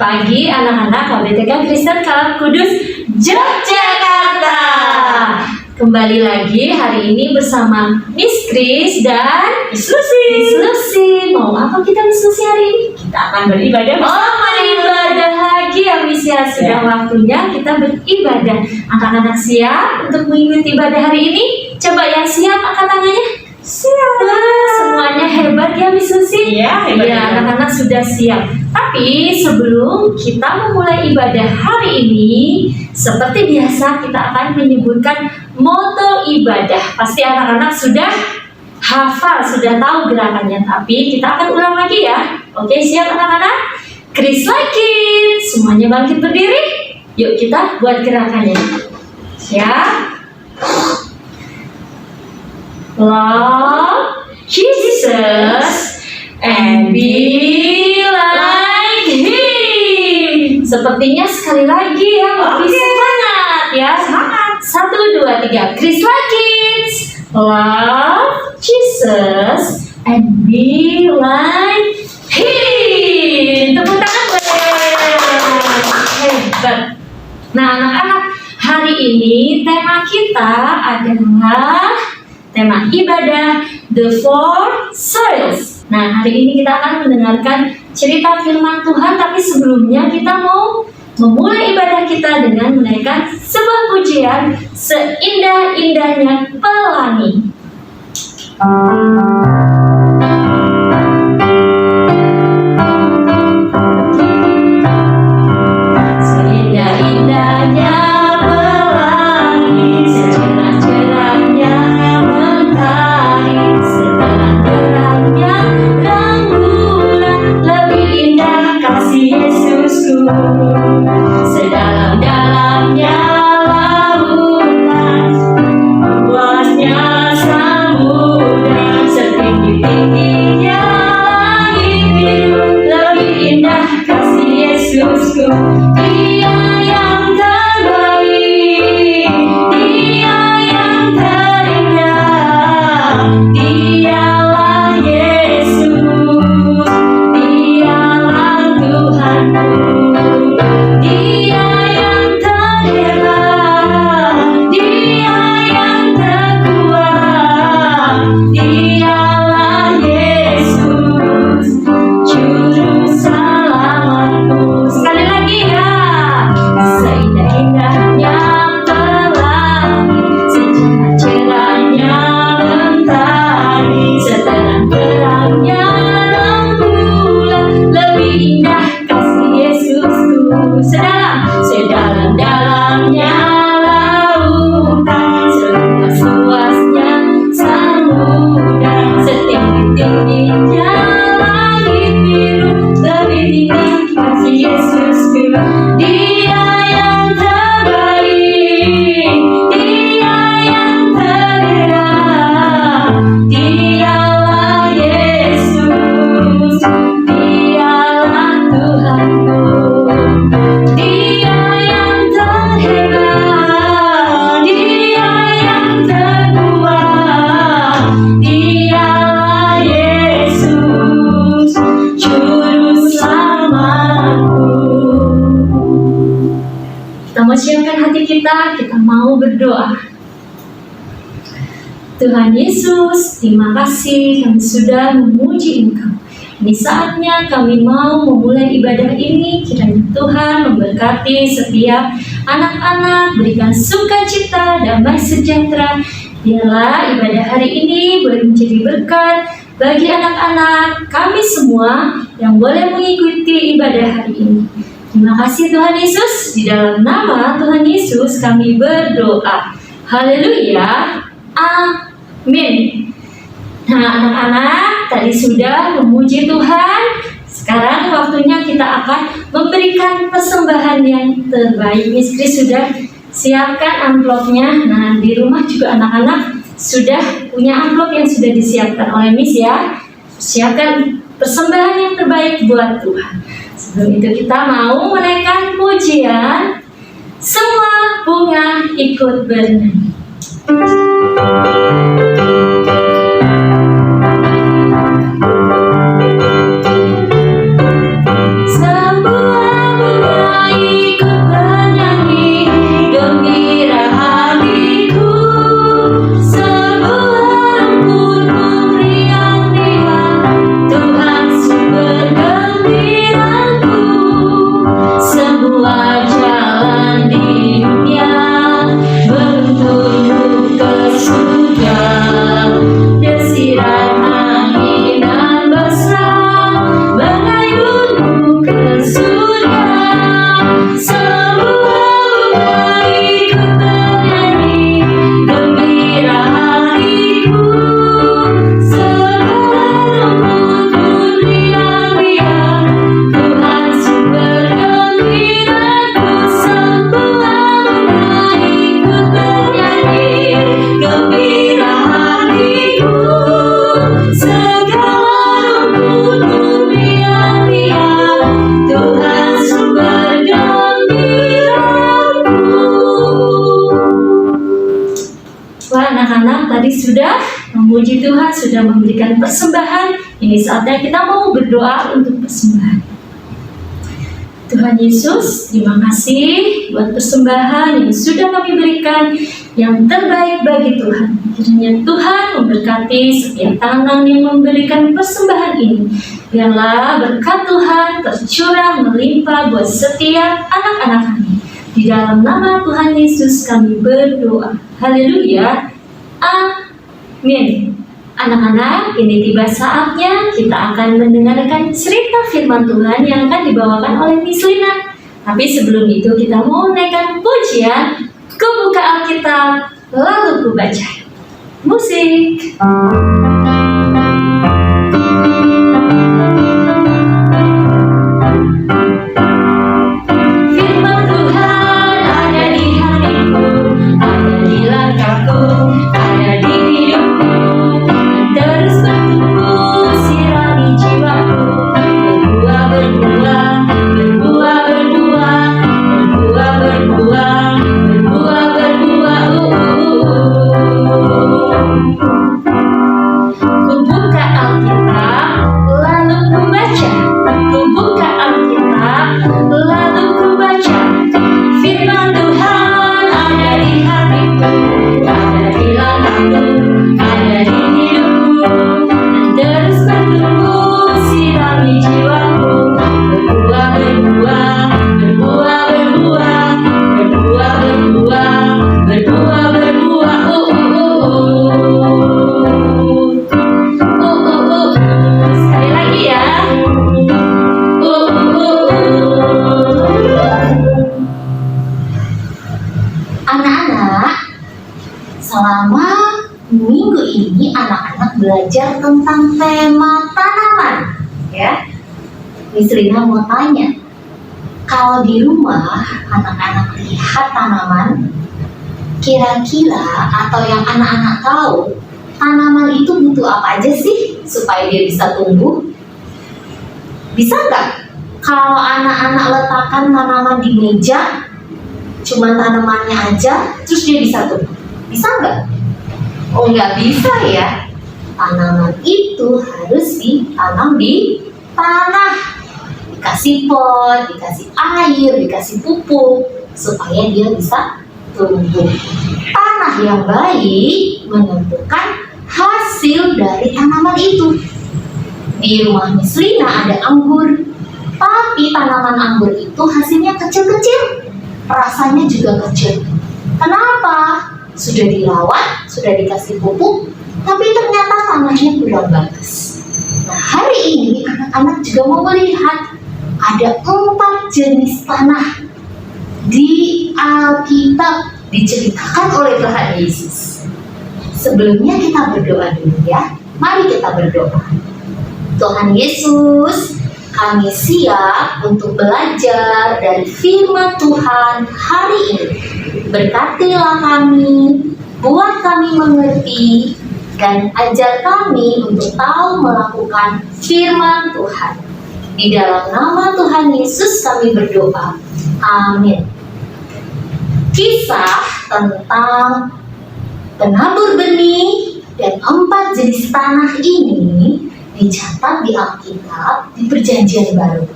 pagi anak-anak KBTK Kristen Kalam Kudus Yogyakarta. Kembali lagi hari ini bersama Miss Kris dan Miss Lucy. Mau apa kita Miss Lucy hari ini? Kita akan beribadah. Beribadah lagi ya Miss ya. Sudah waktunya kita beribadah. Anak-anak siap untuk mengikuti ibadah hari ini? Coba yang siap angkat tangannya. Siap. Semuanya hebat ya Miss Lucy. Iya, hebat. Ya, anak-anak sudah siap. Tapi sebelum kita memulai ibadah hari ini, seperti biasa kita akan menyebutkan moto ibadah. Pasti anak-anak sudah hafal, sudah tahu gerakannya. Tapi kita akan ulang lagi ya. Oke, siap anak-anak? Kris lagi. Semuanya bangkit berdiri. Yuk kita buat gerakannya. Siap? Love Jesus and be like Him. Sepertinya sekali lagi ya, lebih semangat ya. Semangat. 1, 2, 3. Kris lagi. Love Jesus and be like Him. Tepuk tangan buat hebat. Nah anak-anak, hari ini tema kita adalah tema ibadah The Four Soils. Nah, hari ini kita akan mendengarkan cerita firman Tuhan, tapi sebelumnya kita mau memulai ibadah kita dengan menaikkan sebuah pujian seindah-indahnya pelangi. Seindah-indahnya pelangi, secerah-cerahnya mentari, seterang-terangnya rembulan, lebih indah kasih Yesusku. Sedalam-dalamnya lautan, luasnya samudra, setinggi-tingginya langit biru, lebih indah kasih Yesusku. Dia yang terbaik, Dia yang terindah, Dialah Yesus, Dialah Tuhanku. Dia yang terhebat, Dia yang terkuat, Dialah Yesus, Juru Selamatku. Sekali lagi ya. Seindah-indahnya pelangi, secerah-cerahnya mentari, seterang-terangnya rembulan, lebih indah kasih Yesusku. Sedalam-dalamnya lautan, seluas-luasnya samudra, setinggi-tingginya langit biru, lebih tinggi kasih Yesusku. Dia yang terbaik, Dia yang terindah, Dialah Yesus, Dialah Tuhanku. Dia yang terhebat, Dia yang terkuat, Dialah Yesus, Juru Selamatku. Kita mau siapkan hati kita mau berdoa. Tuhan Yesus, terima kasih kami sudah memuji Engkau. Ini saatnya kami mau memulai ibadah ini. Kiranya Tuhan memberkati setiap anak-anak, berikan sukacita, damai sejahtera. Biarlah ibadah hari ini boleh menjadi berkat bagi anak-anak kami semua yang boleh mengikuti ibadah hari ini. Terima kasih Tuhan Yesus. Di dalam nama Tuhan Yesus kami berdoa. Haleluya. Amin. Nah anak-anak, tadi sudah memuji Tuhan. Sekarang waktunya kita akan memberikan persembahan yang terbaik. Miss Kris sudah siapkan amplopnya. Nah di rumah juga anak-anak sudah punya amplop yang sudah disiapkan oleh Miss ya. Siapkan persembahan yang terbaik buat Tuhan. Sebelum itu kita mau menaikkan pujian. Semua bunga ikut bernyanyi. Semua anak-anak tadi sudah memuji Tuhan, sudah memberikan persembahan. Ini saatnya kita mau berdoa untuk persembahan. Tuhan Yesus, terima kasih buat persembahan yang sudah kami berikan, yang terbaik bagi Tuhan. Kiranya Tuhan memberkati setiap tangan yang memberikan persembahan ini. Biarlah berkat Tuhan tercurah melimpah buat setiap anak-anak kami. Di dalam nama Tuhan Yesus kami berdoa. Haleluya. Amin. Anak-anak, ini tiba saatnya kita akan mendengarkan cerita firman Tuhan yang akan dibawakan oleh Miss Lina. Tapi sebelum itu kita mau menaikkan pujian, Ku buka Alkitab, lalu ku baca. Musik. Firman Tuhan ada di hatiku, ada di langkahku, ada di hidupku. Terus bertumbuh, sirami jiwaku. Berbuah, berbuah, berbuah, berbuah, berbuah, berbuah, berbuah, berbuah. Ku buka Alkitab, lalu ku baca. Ku buka Alkitab, lalu ku baca. Firman Tuhan ada di hatiku, ada di langkahku, ada di hidupku. Dan terus bertumbuh, sirami jiwaku. Berbuah, berbuah, berbuah, berbuah, berbuah, berbuah, berbuah, berbuah. Sekali lagi ya. Anak-anak, selama minggu ini anak-anak belajar tentang tema tanaman, ya. Miss Rina mau tanya, kalau di rumah anak-anak lihat tanaman, kira-kira atau yang anak-anak tahu, tanaman itu butuh apa aja sih supaya dia bisa tumbuh? Bisa nggak kalau anak-anak letakkan tanaman di meja, cuma tanamannya aja, terus dia bisa tumbuh? Bisa nggak? Oh, nggak bisa ya. Tanaman itu harus ditanam di tanah. Dikasih pot, dikasih air, dikasih pupuk, supaya dia bisa tumbuh. Tanah yang baik menentukan hasil dari tanaman itu. Di rumah Miss Lina ada anggur, tapi tanaman anggur itu hasilnya kecil-kecil, rasanya juga kecil. Kenapa? Sudah dirawat, sudah dikasih pupuk, tapi ternyata tanahnya kurang bagus. Nah, hari ini anak-anak juga mau melihat ada 4 jenis tanah di Alkitab diceritakan oleh Tuhan Yesus. Sebelumnya kita berdoa dulu ya. Mari kita berdoa. Tuhan Yesus, kami siap untuk belajar dari firman Tuhan hari ini. Berkatilah kami, buat kami mengerti, dan ajar kami untuk tahu melakukan firman Tuhan. Di dalam nama Tuhan Yesus kami berdoa. Amin. Kisah tentang penabur benih dan 4 jenis tanah ini dicatat di Alkitab di Perjanjian Baru.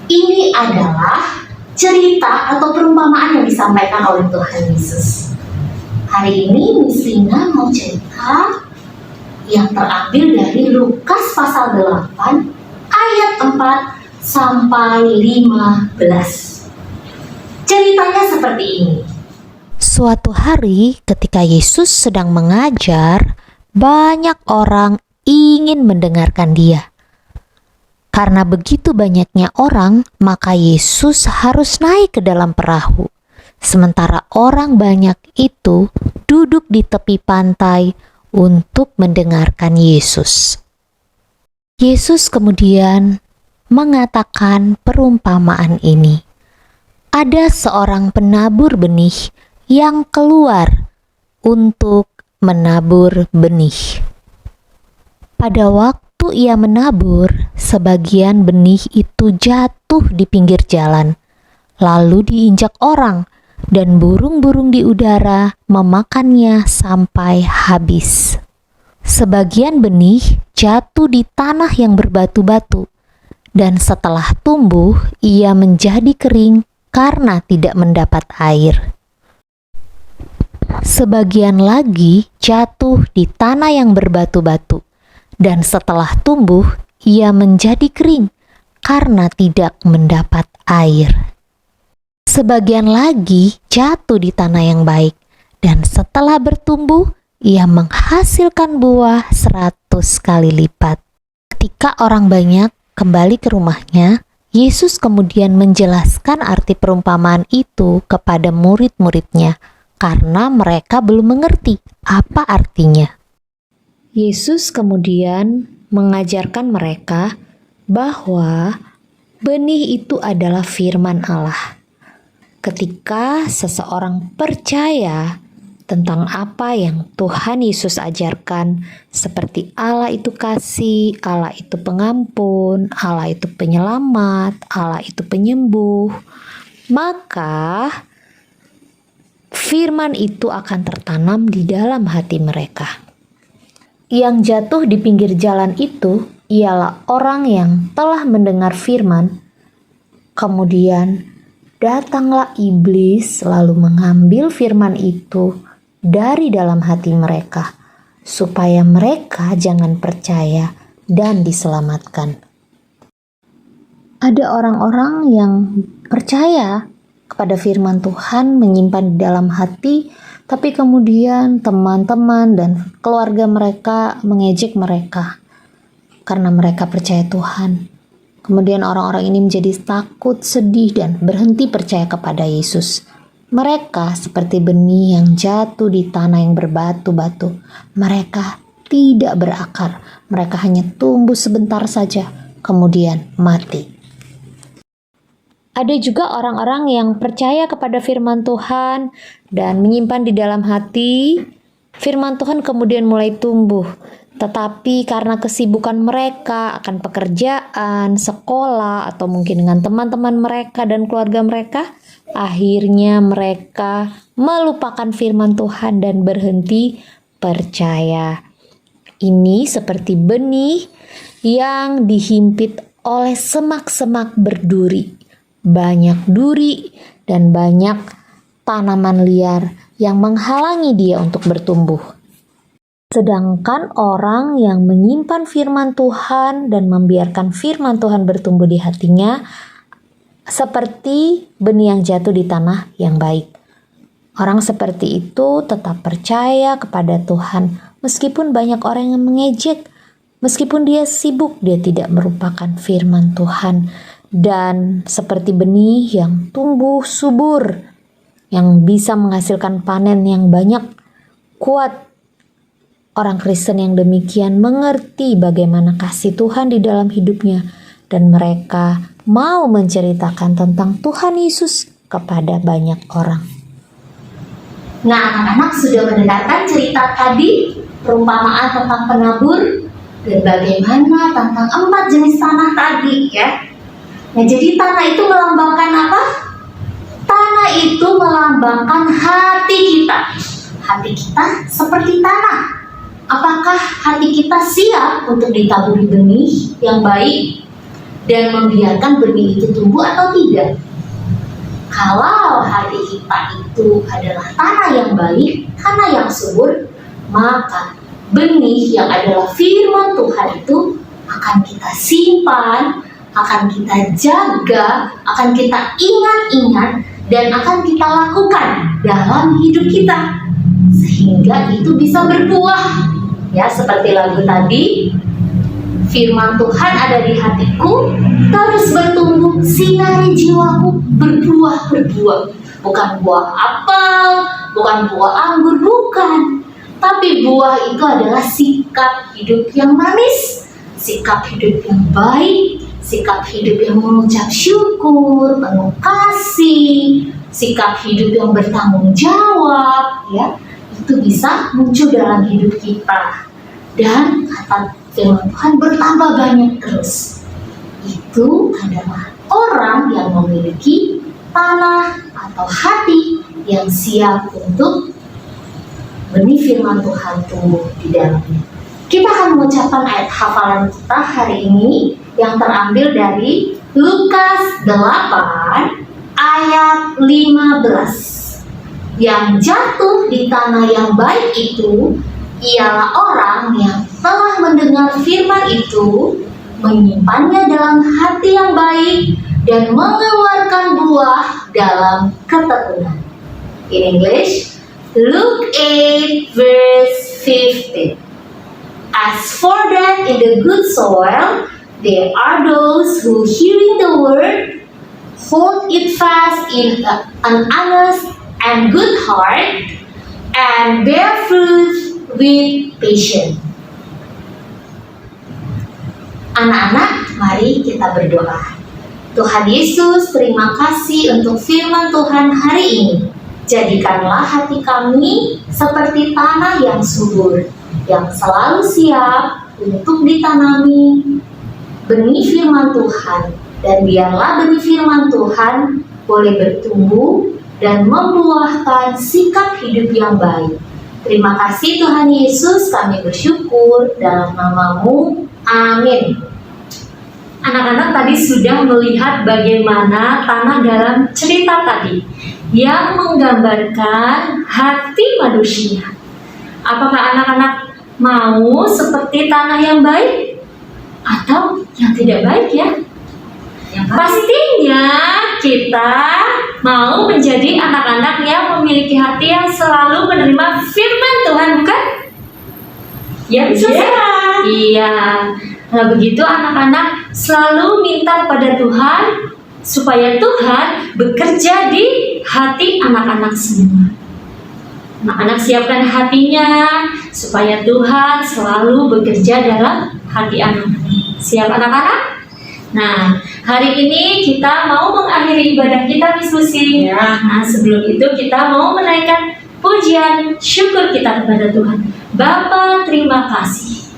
Ini adalah cerita atau perumpamaan yang disampaikan oleh Tuhan Yesus. Hari ini Miss Lina mau cerita yang terambil dari Lukas pasal 8 ayat 4 sampai 15. Ceritanya seperti ini. Suatu hari ketika Yesus sedang mengajar, banyak orang ingin mendengarkan dia. Karena begitu banyaknya orang, maka Yesus harus naik ke dalam perahu. Sementara orang banyak itu duduk di tepi pantai untuk mendengarkan Yesus. Yesus kemudian mengatakan perumpamaan ini. Ada seorang penabur benih yang keluar untuk menabur benih. Pada waktu ia menabur, sebagian benih itu jatuh di pinggir jalan, lalu diinjak orang, dan burung-burung di udara memakannya sampai habis. Sebagian benih jatuh di tanah yang berbatu-batu, dan setelah tumbuh ia menjadi kering karena tidak mendapat air. Sebagian lagi jatuh di tanah yang berbatu-batu, dan setelah tumbuh ia menjadi kering karena tidak mendapat air. Sebagian lagi jatuh di tanah yang baik, dan setelah bertumbuh ia menghasilkan buah 100 kali lipat. Ketika orang banyak kembali ke rumahnya, Yesus kemudian menjelaskan arti perumpamaan itu kepada murid-muridnya karena mereka belum mengerti apa artinya. Yesus kemudian mengajarkan mereka bahwa benih itu adalah firman Allah. Ketika seseorang percaya tentang apa yang Tuhan Yesus ajarkan, seperti Allah itu kasih, Allah itu pengampun, Allah itu penyelamat, Allah itu penyembuh, maka firman itu akan tertanam di dalam hati mereka. Yang jatuh di pinggir jalan itu ialah orang yang telah mendengar firman, kemudian datanglah iblis lalu mengambil firman itu dari dalam hati mereka, supaya mereka jangan percaya dan diselamatkan. Ada orang-orang yang percaya kepada firman Tuhan, menyimpan di dalam hati, tapi kemudian teman-teman dan keluarga mereka mengejek mereka karena mereka percaya Tuhan. Kemudian orang-orang ini menjadi takut, sedih, dan berhenti percaya kepada Yesus. Mereka seperti benih yang jatuh di tanah yang berbatu-batu. Mereka tidak berakar. Mereka hanya tumbuh sebentar saja, kemudian mati. Ada juga orang-orang yang percaya kepada firman Tuhan dan menyimpan di dalam hati. Firman Tuhan kemudian mulai tumbuh. Tetapi karena kesibukan mereka akan pekerjaan, sekolah, atau mungkin dengan teman-teman mereka dan keluarga mereka, akhirnya mereka melupakan firman Tuhan dan berhenti percaya. Ini seperti benih yang dihimpit oleh semak-semak berduri. Banyak duri dan banyak tanaman liar yang menghalangi dia untuk bertumbuh. Sedangkan orang yang menyimpan firman Tuhan dan membiarkan firman Tuhan bertumbuh di hatinya, seperti benih yang jatuh di tanah yang baik. Orang seperti itu tetap percaya kepada Tuhan, meskipun banyak orang yang mengejek, meskipun dia sibuk, dia tidak merupakan firman Tuhan. Dan seperti benih yang tumbuh subur, yang bisa menghasilkan panen yang banyak, kuat. Orang Kristen yang demikian mengerti bagaimana kasih Tuhan di dalam hidupnya, dan mereka mau menceritakan tentang Tuhan Yesus kepada banyak orang. Nah, anak-anak sudah mendengarkan cerita tadi, perumpamaan tentang penabur, dan bagaimana tentang 4 jenis tanah tadi ya. Nah, jadi tanah itu melambangkan apa? Tanah itu melambangkan hati kita. Hati kita seperti tanah. Apakah hati kita siap untuk ditaburi benih yang baik dan membiarkan benih itu tumbuh atau tidak? Kalau hati kita itu adalah tanah yang baik, tanah yang subur, maka benih yang adalah firman Tuhan itu akan kita simpan, akan kita jaga, akan kita ingat-ingat, dan akan kita lakukan dalam hidup kita, sehingga itu bisa berbuah. Ya, seperti lagu tadi, firman Tuhan ada di hatiku, terus bertumbuh, sinari jiwaku, berbuah. Bukan buah apel, bukan buah anggur, bukan. Tapi buah itu adalah sikap hidup yang manis, sikap hidup yang baik, sikap hidup yang mengucap syukur, penuh kasih, sikap hidup yang bertanggung jawab, ya. Itu bisa muncul dalam hidup kita, dan kata firman Tuhan bertambah banyak terus. Itu adalah orang yang memiliki tanah atau hati yang siap untuk benih firman Tuhan tumbuh di dalamnya. Kita akan mengucapkan ayat hafalan kita hari ini yang terambil dari Lukas 8 ayat 15. Yang jatuh di tanah yang baik itu ialah orang yang telah mendengar firman itu, menyimpannya dalam hati yang baik, dan mengeluarkan buah dalam ketekunan. In English, Luke 8 verse 15. As for that in the good soil, there are those who hearing the word, hold it fast in an honest and good heart, and bear fruit with patience. Anak-anak, mari kita berdoa. Tuhan Yesus, terima kasih untuk firman Tuhan hari ini. Jadikanlah hati kami seperti tanah yang subur, yang selalu siap untuk ditanami benih firman Tuhan. Dan biarlah benih firman Tuhan boleh bertumbuh dan membuahkan sikap hidup yang baik. Terima kasih Tuhan Yesus, kami bersyukur dalam nama-Mu. Amin. Anak-anak tadi sudah melihat bagaimana tanah dalam cerita tadi yang menggambarkan hati manusia. Apakah anak-anak mau seperti tanah yang baik atau yang tidak baik ya? Pastinya kita mau menjadi anak-anak yang memiliki hati yang selalu menerima firman Tuhan, bukan? Ya, bisa. Iya. Nah, begitu anak-anak selalu minta kepada Tuhan supaya Tuhan bekerja di hati anak-anak semua. Anak-anak siapkan hatinya supaya Tuhan selalu bekerja dalam hati anak-anak. Siap anak-anak? Nah, hari ini kita mau mengakhiri ibadah kita, Miss Lucy. Ya. Nah, sebelum itu kita mau menaikkan pujian syukur kita kepada Tuhan. Bapa, terima kasih.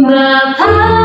Bapa,